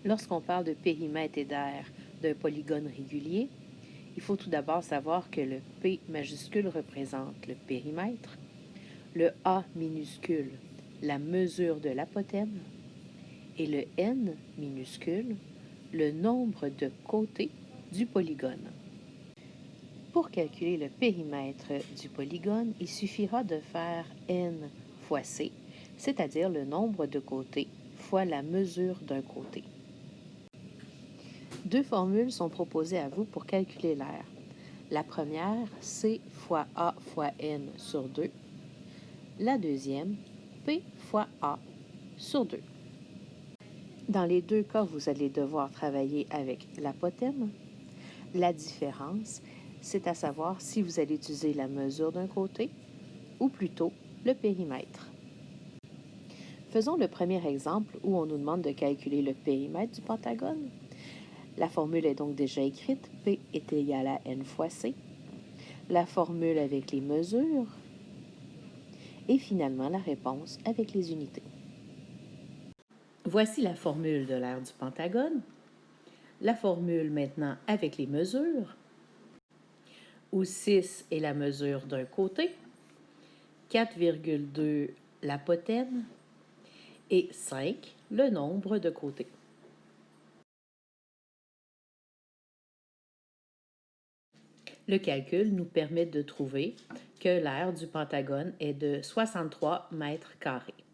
Lorsqu'on parle de périmètre et d'aire d'un polygone régulier, il faut tout d'abord savoir que le P majuscule représente le périmètre, le A minuscule la mesure de l'apothème et le N minuscule le nombre de côtés du polygone. Pour calculer le périmètre du polygone, il suffira de faire N fois C, c'est-à-dire le nombre de côtés fois la mesure d'un côté. Deux formules sont proposées à vous pour calculer l'aire. La première, C fois A fois N sur 2. La deuxième, P fois A sur 2. Dans les deux cas, vous allez devoir travailler avec l'apothème. La différence, c'est à savoir si vous allez utiliser la mesure d'un côté ou plutôt le périmètre. Faisons le premier exemple où on nous demande de calculer le périmètre du pentagone. La formule est donc déjà écrite, P est égal à N fois C. La formule avec les mesures et finalement la réponse avec les unités. Voici la formule de l'aire du pentagone. La formule maintenant avec les mesures, où 6 est la mesure d'un côté, 4,2 l'apothème et 5 le nombre de côtés. Le calcul nous permet de trouver que l'aire du pentagone est de 63 mètres carrés.